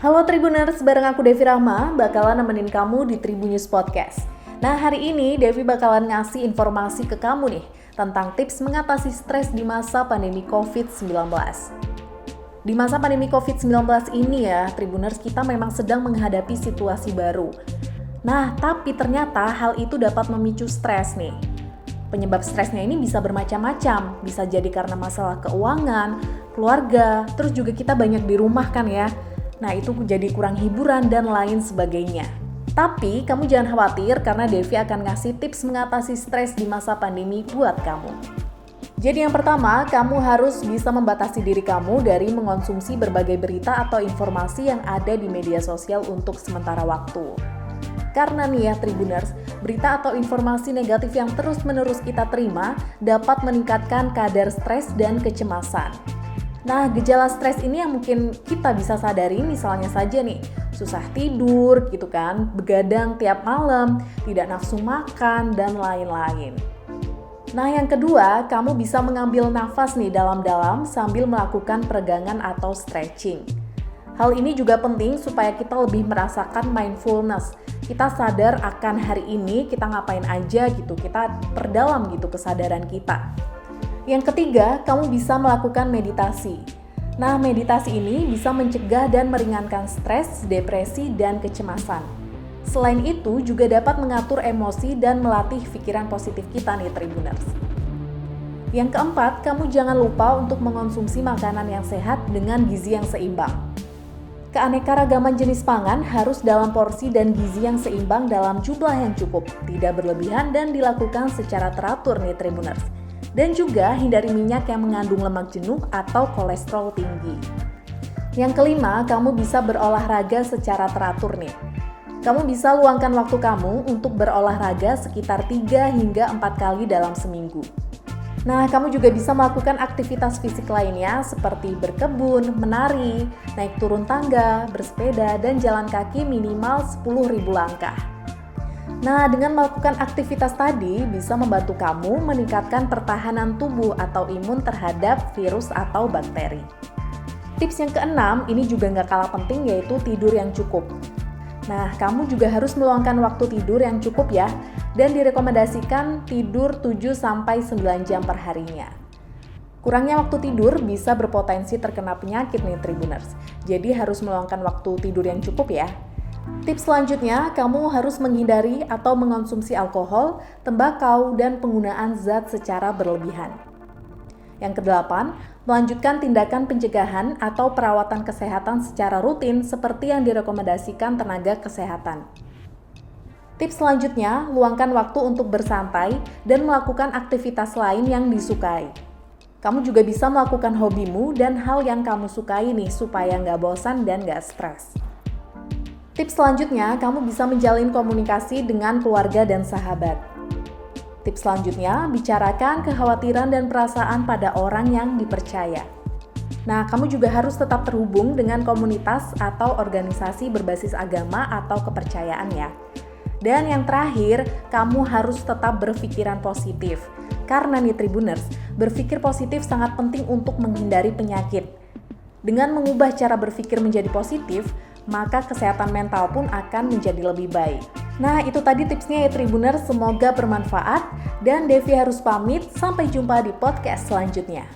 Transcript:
Halo Tribuners, bareng aku Devi Rahma, bakalan nemenin kamu di Tribunnews Podcast. Nah, hari ini Devi bakalan ngasih informasi ke kamu nih tentang tips mengatasi stres di masa pandemi COVID-19. Di masa pandemi COVID-19 ini ya, Tribuners, kita memang sedang menghadapi situasi baru. Nah, tapi ternyata hal itu dapat memicu stres nih. Penyebab stresnya ini bisa bermacam-macam, bisa jadi karena masalah keuangan, keluarga, terus juga kita banyak di rumah kan ya. Nah, itu jadi kurang hiburan dan lain sebagainya. Tapi kamu jangan khawatir karena Devi akan ngasih tips mengatasi stres di masa pandemi buat kamu. Jadi yang pertama, kamu harus bisa membatasi diri kamu dari mengonsumsi berbagai berita atau informasi yang ada di media sosial untuk sementara waktu. Karena nih ya Tribuners, berita atau informasi negatif yang terus-menerus kita terima dapat meningkatkan kadar stres dan kecemasan. Nah, gejala stres ini yang mungkin kita bisa sadari misalnya saja nih, susah tidur gitu kan, begadang tiap malam, tidak nafsu makan, dan lain-lain. Nah, yang kedua, kamu bisa mengambil nafas nih dalam-dalam sambil melakukan peregangan atau stretching. Hal ini juga penting supaya kita lebih merasakan mindfulness. Kita sadar akan hari ini kita ngapain aja gitu, kita perdalam gitu kesadaran kita. Yang ketiga, kamu bisa melakukan meditasi. Nah, meditasi ini bisa mencegah dan meringankan stres, depresi, dan kecemasan. Selain itu, juga dapat mengatur emosi dan melatih pikiran positif kita nih Tribuners. Yang keempat, kamu jangan lupa untuk mengonsumsi makanan yang sehat dengan gizi yang seimbang. Keanekaragaman jenis pangan harus dalam porsi dan gizi yang seimbang dalam jumlah yang cukup, tidak berlebihan dan dilakukan secara teratur nih Tribuners. Dan juga hindari minyak yang mengandung lemak jenuh atau kolesterol tinggi. Yang kelima, kamu bisa berolahraga secara teratur nih. Kamu bisa luangkan waktu kamu untuk berolahraga sekitar 3 hingga 4 kali dalam seminggu. Nah, kamu juga bisa melakukan aktivitas fisik lainnya seperti berkebun, menari, naik turun tangga, bersepeda, dan jalan kaki minimal 10.000 langkah. Nah, dengan melakukan aktivitas tadi bisa membantu kamu meningkatkan pertahanan tubuh atau imun terhadap virus atau bakteri. Tips yang keenam, ini juga nggak kalah penting yaitu tidur yang cukup. Nah, kamu juga harus meluangkan waktu tidur yang cukup ya, dan direkomendasikan tidur 7-9 jam per harinya. Kurangnya waktu tidur bisa berpotensi terkena penyakit nih Tribuners, jadi harus meluangkan waktu tidur yang cukup ya. Tips selanjutnya, kamu harus menghindari atau mengonsumsi alkohol, tembakau, dan penggunaan zat secara berlebihan. Yang kedelapan, melanjutkan tindakan pencegahan atau perawatan kesehatan secara rutin seperti yang direkomendasikan tenaga kesehatan. Tips selanjutnya, luangkan waktu untuk bersantai dan melakukan aktivitas lain yang disukai. Kamu juga bisa melakukan hobimu dan hal yang kamu sukai nih supaya nggak bosan dan nggak stres. Tips selanjutnya, kamu bisa menjalin komunikasi dengan keluarga dan sahabat. Tips selanjutnya, bicarakan kekhawatiran dan perasaan pada orang yang dipercaya. Nah, kamu juga harus tetap terhubung dengan komunitas atau organisasi berbasis agama atau kepercayaan ya. Dan yang terakhir, kamu harus tetap berpikiran positif. Karena nih Tribuners, berpikir positif sangat penting untuk menghindari penyakit. Dengan mengubah cara berpikir menjadi positif, maka kesehatan mental pun akan menjadi lebih baik. Nah, itu tadi tipsnya ya Tribuners, semoga bermanfaat. Dan Devi harus pamit, sampai jumpa di podcast selanjutnya.